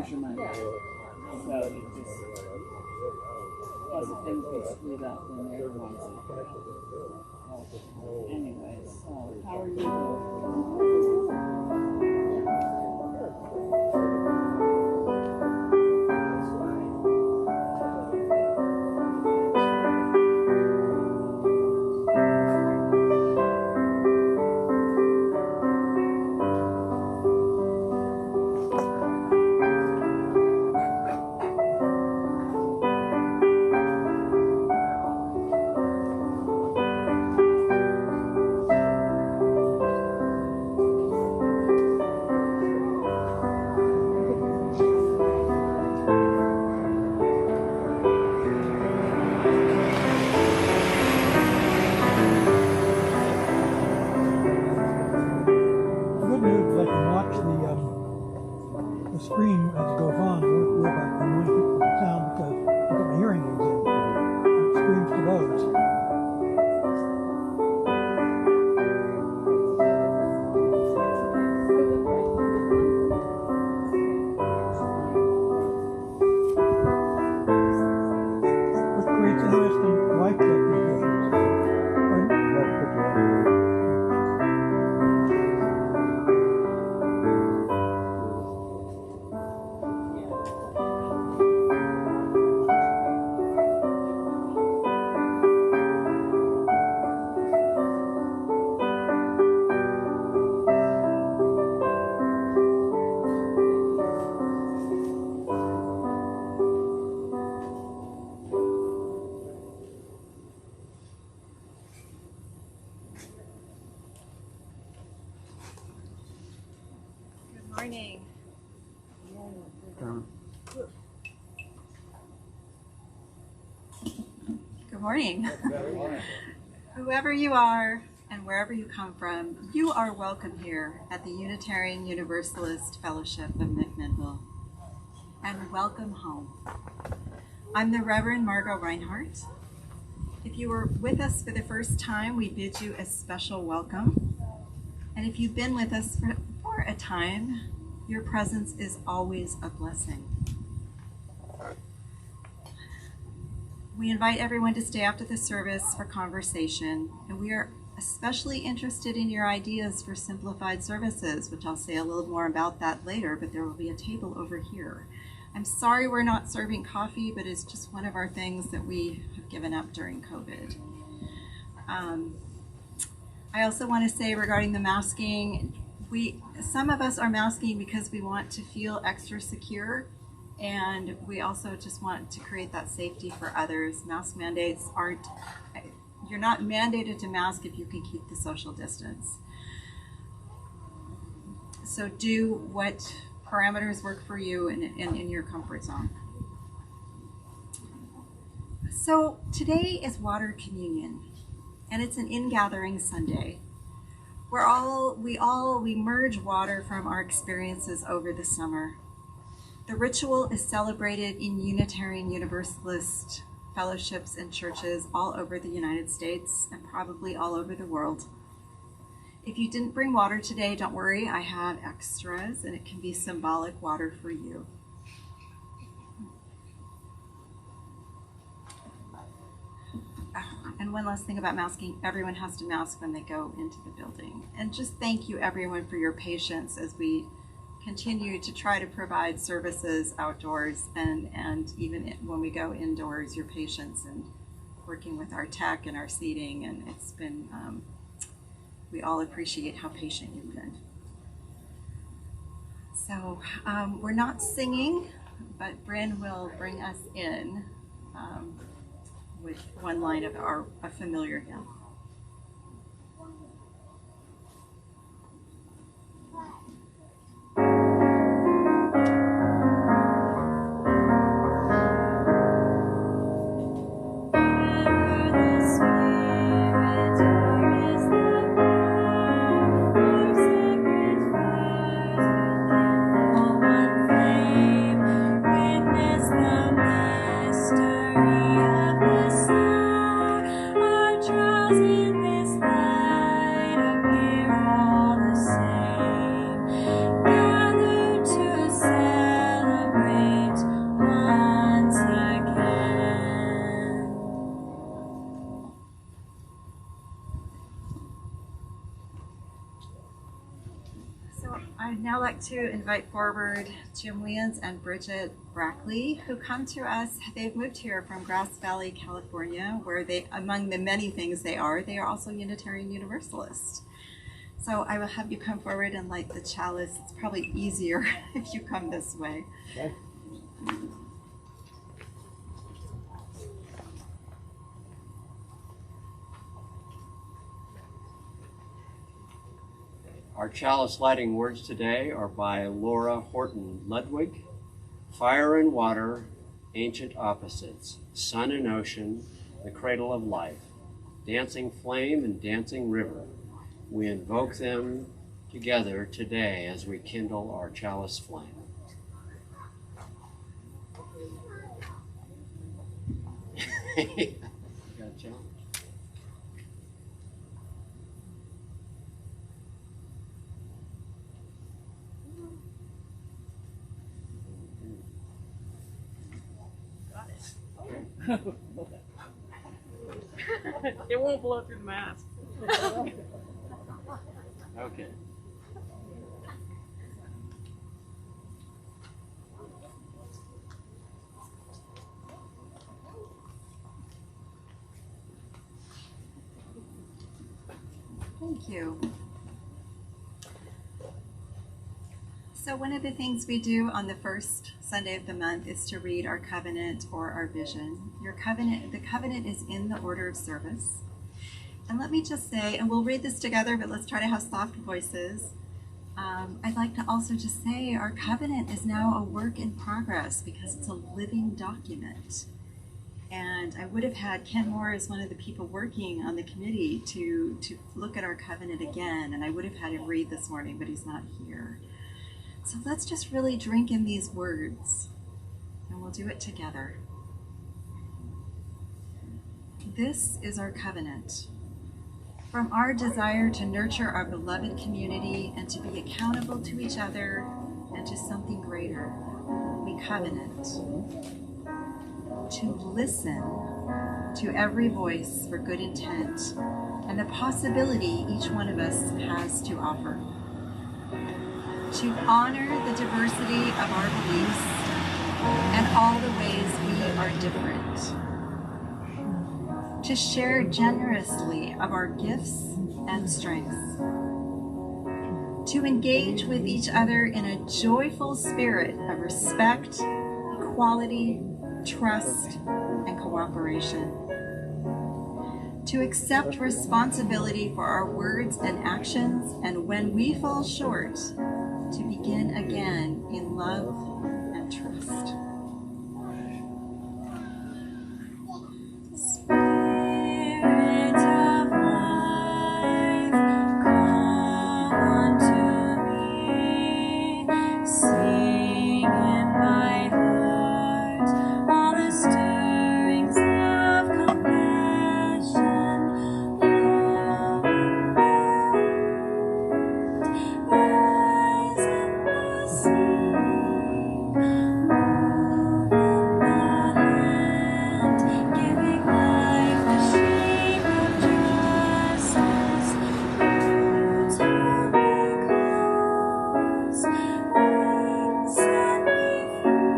fishermen. So it just, plus if things get screwed up, then they're the ones that help. Anyway, so how are you? Screen as it goes on, we're about annoying the sound because I got my hearing aids in. And it screams to those. What creates interest in life conditions? Morning. Good morning. Whoever you are and wherever you come from, you are welcome here at the Unitarian Universalist Fellowship of McMinnville. And welcome home. I'm the Reverend Margot Reinhardt. If you were with us for the first time, we bid you a special welcome. And if you've been with us for a time, your presence is always a blessing. We invite everyone to stay after the service for conversation, and we are especially interested in your ideas for simplified services, which I'll say a little more about that later, but there will be a table over here. I'm sorry we're not serving coffee, but it's just one of our things that we have given up during COVID. I also want to say regarding the masking, some of us are masking because we want to feel extra secure, and we also just want to create that safety for others. Mask mandates you're not mandated to mask if you can keep the social distance. So do what parameters work for you and in your comfort zone. So today is Water Communion, and it's an ingathering Sunday. We merge water from our experiences over the summer. The ritual is celebrated in Unitarian Universalist fellowships and churches all over the United States and probably all over the world. If you didn't bring water today, don't worry, I have extras, and it can be symbolic water for you. And one last thing about masking, everyone has to mask when they go into the building. And just thank you everyone for your patience as we continue to try to provide services outdoors and even when we go indoors, your patience and working with our tech and our seating. And it's been, we all appreciate how patient you've been. So we're not singing, but Bryn will bring us in with one line of a familiar hymn. Trials like to invite forward Jim Williams and Bridget Brackley, who come to us. They've moved here from Grass Valley, California, where they, among the many things they are also Unitarian Universalists. So I will have you come forward and light the chalice. It's probably easier if you come this way. Okay. Our chalice lighting words today are by Laura Horton Ludwig. Fire and water, ancient opposites. Sun and ocean, the cradle of life. Dancing flame and dancing river. We invoke them together today as we kindle our chalice flame. You got a challenge? It won't blow through the mask. Okay. Thank you. So one of the things we do on the first Sunday of the month is to read our covenant or our vision. The covenant is in the order of service. And let me just say, and we'll read this together, but let's try to have soft voices. I'd like to also just say our covenant is now a work in progress because it's a living document. And I would have had Ken Moore as one of the people working on the committee to look at our covenant again, and I would have had him read this morning, but he's not here. So let's just really drink in these words, and we'll do it together. This is our covenant. From our desire to nurture our beloved community and to be accountable to each other and to something greater, we covenant to listen to every voice for good intent and the possibility each one of us has to offer, to honor the diversity of our beliefs and all the ways we are different, to share generously of our gifts and strengths, to engage with each other in a joyful spirit of respect, equality, trust, and cooperation, to accept responsibility for our words and actions, and when we fall short, to begin again in love and trust. Spirit of life, come unto me, sing in my heart all the stirrings of compassion, love and light, rise in the sea, move in the land, giving life the shape of justice, roots hold me close, wings set me free.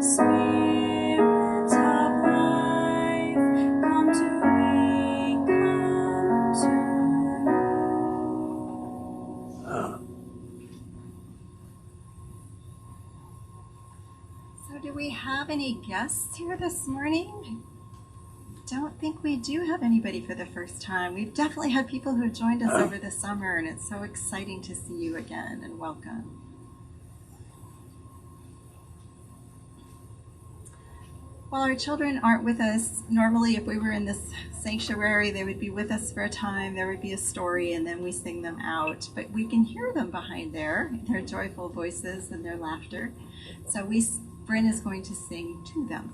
Spirit of life, come to me, come to So do we have any guests here this morning? I don't think we do have anybody for the first time. We've definitely had people who have joined us over the summer, and it's so exciting to see you again, and welcome. While our children aren't with us, normally if we were in this sanctuary, they would be with us for a time, there would be a story, and then we sing them out. But we can hear them behind there, their joyful voices and their laughter. So Bryn is going to sing to them.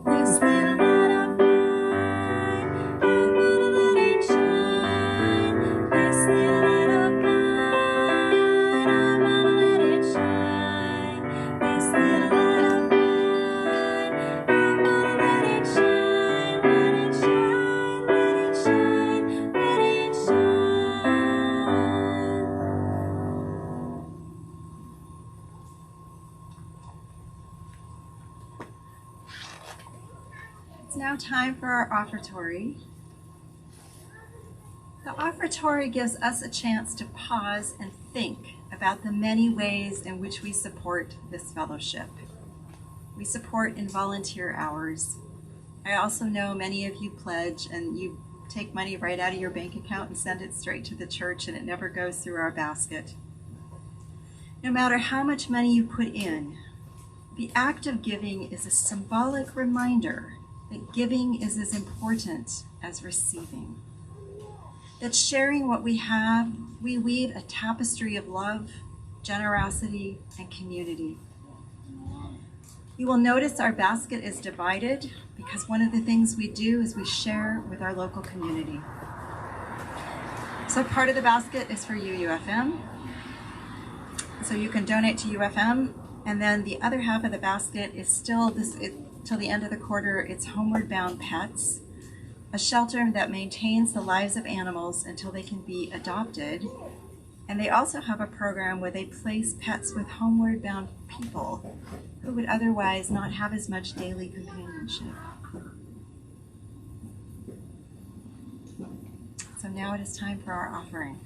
This little light of mine, I'm gonna let it shine. This little light of mine, I'm gonna let it shine. This little light of mine, I'm gonna let it shine, let it shine. now time for our offertory. The offertory gives us a chance to pause and think about the many ways in which we support this fellowship. We support in volunteer hours. I also know many of you pledge and you take money right out of your bank account and send it straight to the church, and it never goes through our basket. No matter how much money you put in, the act of giving is a symbolic reminder that giving is as important as receiving. That sharing what we have, we weave a tapestry of love, generosity, and community. You will notice our basket is divided because one of the things we do is we share with our local community. So part of the basket is for UUFM. So you can donate to UFM, and then the other half of the basket is still till the end of the quarter, it's Homeward Bound Pets, a shelter that maintains the lives of animals until they can be adopted. And they also have a program where they place pets with homeward bound people who would otherwise not have as much daily companionship. So now it is time for our offering.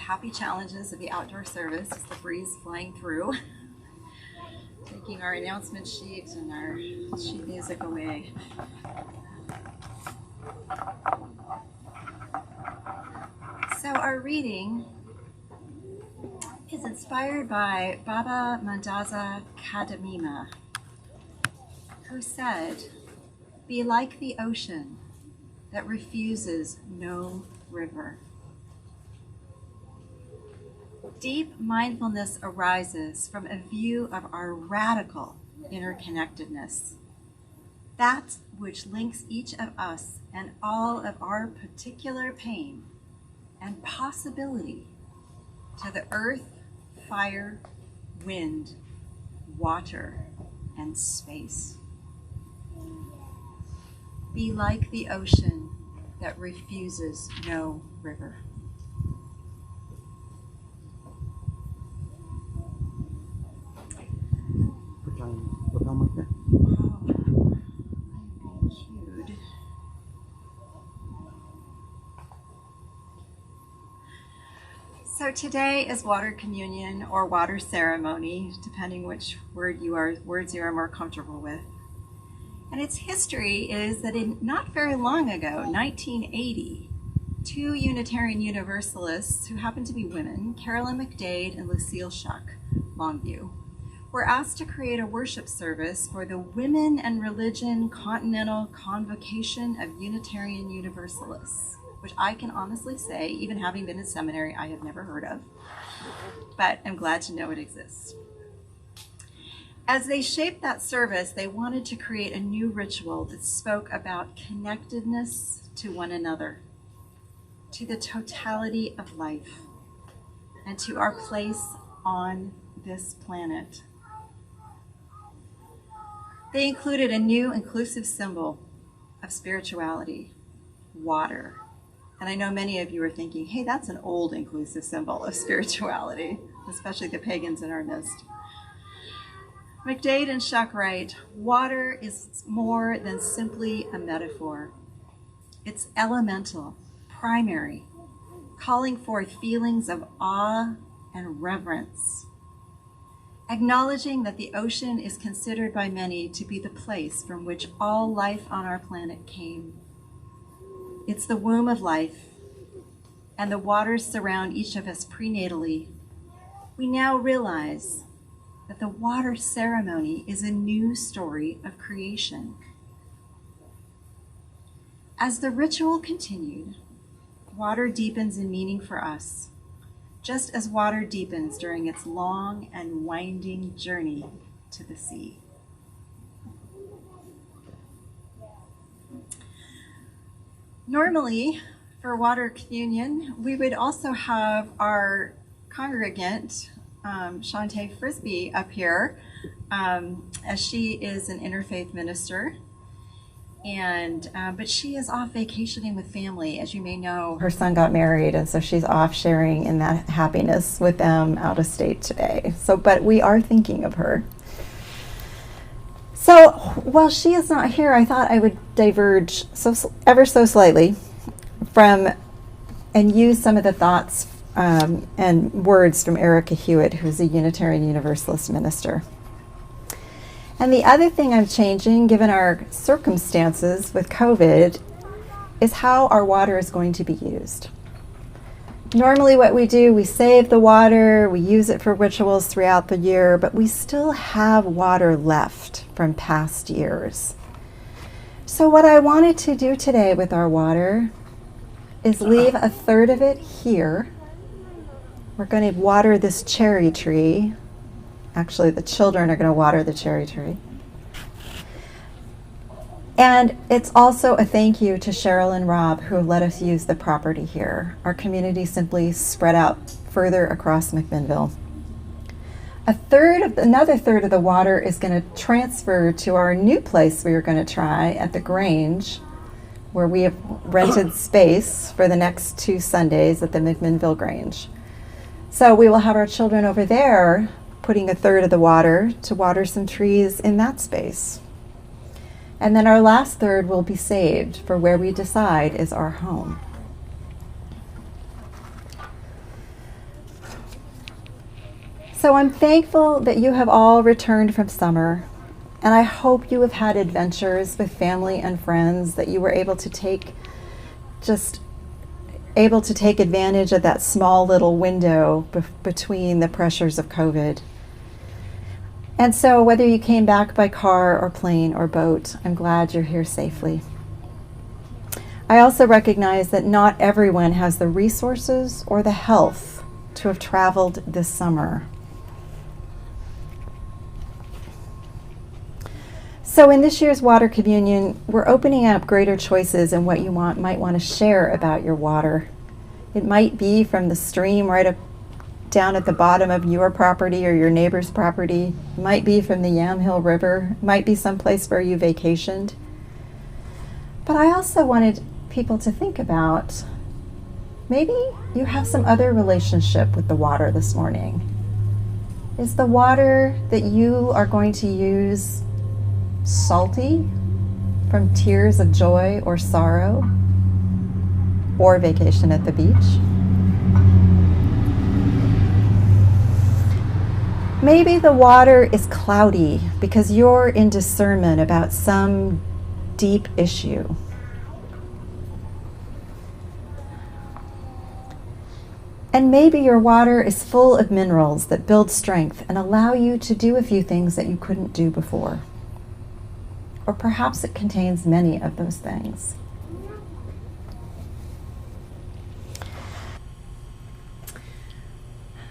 Happy challenges of the outdoor service is the breeze flying through, taking our announcement sheet and our sheet music away. So our reading is inspired by Baba Mandaza Kadamima, who said, "Be like the ocean that refuses no river." Deep mindfulness arises from a view of our radical interconnectedness, that which links each of us and all of our particular pain and possibility to the earth, fire, wind, water, and space. Be like the ocean that refuses no river. So today is water communion or water ceremony, depending which words you are more comfortable with. And its history is that not very long ago, 1980, two Unitarian Universalists who happened to be women, Carolyn McDade and Lucille Shuck, Longview, were asked to create a worship service for the Women and Religion Continental Convocation of Unitarian Universalists, which I can honestly say, even having been in seminary, I have never heard of, but I'm glad to know it exists. As they shaped that service, they wanted to create a new ritual that spoke about connectedness to one another, to the totality of life, and to our place on this planet. They included a new inclusive symbol of spirituality, water. And I know many of you are thinking, hey, that's an old inclusive symbol of spirituality, especially the pagans in our midst. McDade and Shuck write, water is more than simply a metaphor. It's elemental, primary, calling forth feelings of awe and reverence, acknowledging that the ocean is considered by many to be the place from which all life on our planet came. It's the womb of life, and the waters surround each of us prenatally. We now realize that the water ceremony is a new story of creation. As the ritual continued, water deepens in meaning for us, just as water deepens during its long and winding journey to the sea. Normally, for water communion, we would also have our congregant, Shantae Frisbee, up here, as she is an interfaith minister. But she is off vacationing with family. As you may know, her son got married, and so she's off sharing in that happiness with them out of state today. But we are thinking of her. So while she is not here, I thought I would diverge ever so slightly from and use some of the thoughts and words from Erica Hewitt, who's a Unitarian Universalist minister. And the other thing I'm changing, given our circumstances with COVID, is how our water is going to be used. Normally what we do, we save the water, we use it for rituals throughout the year, but we still have water left from past years. So what I wanted to do today with our water is leave a third of it here. We're going to water this cherry tree. Actually, the children are going to water the cherry tree. And it's also a thank you to Cheryl and Rob, who let us use the property here. Our community simply spread out further across McMinnville. Another third of the water is going to transfer to our new place we are going to try at the Grange, where we have rented space for the next 2 Sundays at the McMinnville Grange. So we will have our children over there putting a third of the water to water some trees in that space. And then our last third will be saved for where we decide is our home. So I'm thankful that you have all returned from summer, and I hope you have had adventures with family and friends that you were able to take advantage of that small little window between the pressures of COVID. And so whether you came back by car or plane or boat, I'm glad you're here safely. I also recognize that not everyone has the resources or the health to have traveled this summer. So in this year's Water Communion, we're opening up greater choices in what you might want to share about your water. It might be from the stream right up down at the bottom of your property or your neighbor's property. It might be from the Yamhill River. It might be someplace where you vacationed. But I also wanted people to think about, maybe you have some other relationship with the water this morning. Is the water that you are going to use salty from tears of joy or sorrow or vacation at the beach? Maybe the water is cloudy because you're in discernment about some deep issue. And maybe your water is full of minerals that build strength and allow you to do a few things that you couldn't do before. Or perhaps it contains many of those things.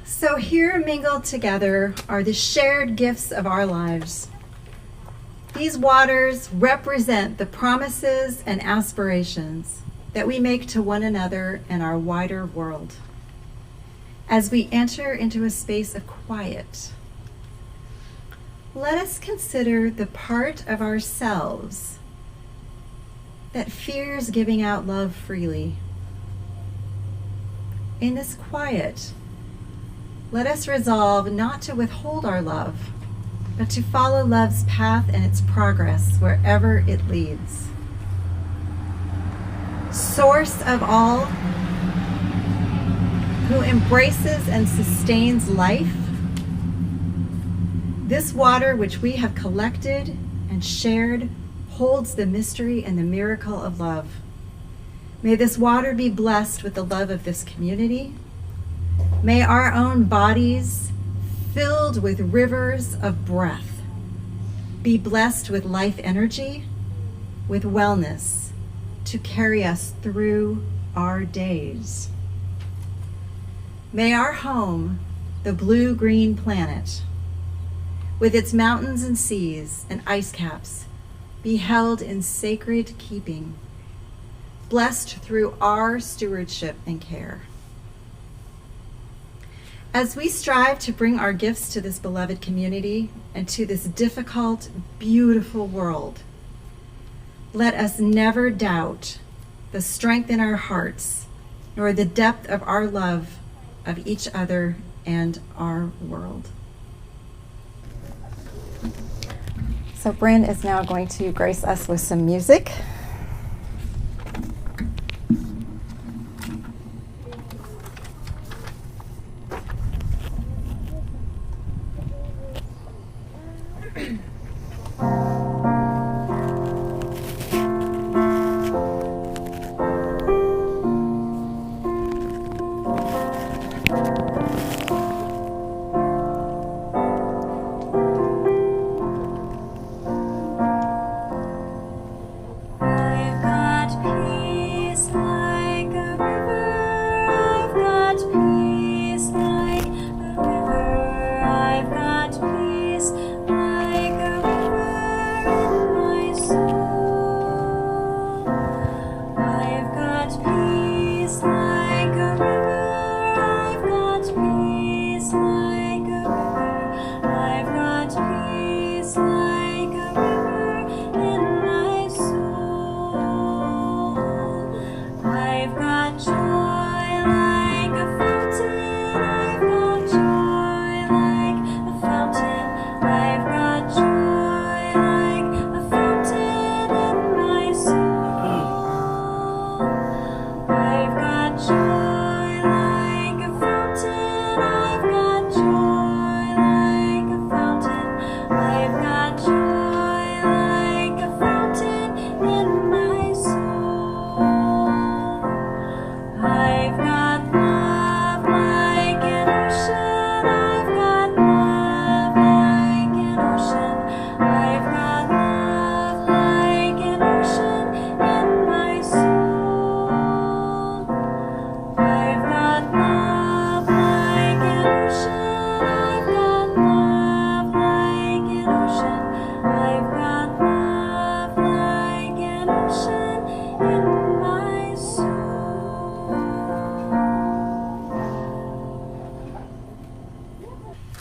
So here mingled together are the shared gifts of our lives. These waters represent the promises and aspirations that we make to one another and our wider world. As we enter into a space of quiet, let us consider the part of ourselves that fears giving out love freely. In this quiet, let us resolve not to withhold our love, but to follow love's path and its progress wherever it leads. Source of all, who embraces and sustains life, this water which we have collected and shared holds the mystery and the miracle of love. May this water be blessed with the love of this community. May our own bodies, filled with rivers of breath, be blessed with life energy, with wellness to carry us through our days. May our home, the blue-green planet, with its mountains and seas and ice caps, be held in sacred keeping, blessed through our stewardship and care. As we strive to bring our gifts to this beloved community and to this difficult, beautiful world, let us never doubt the strength in our hearts, nor the depth of our love of each other and our world. So Bryn is now going to grace us with some music.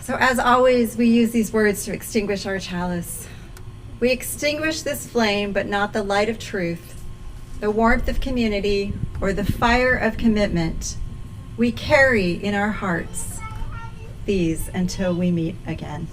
So as always, we use these words to extinguish our chalice. We extinguish this flame, but not the light of truth, the warmth of community, or the fire of commitment. We carry in our hearts these until we meet again.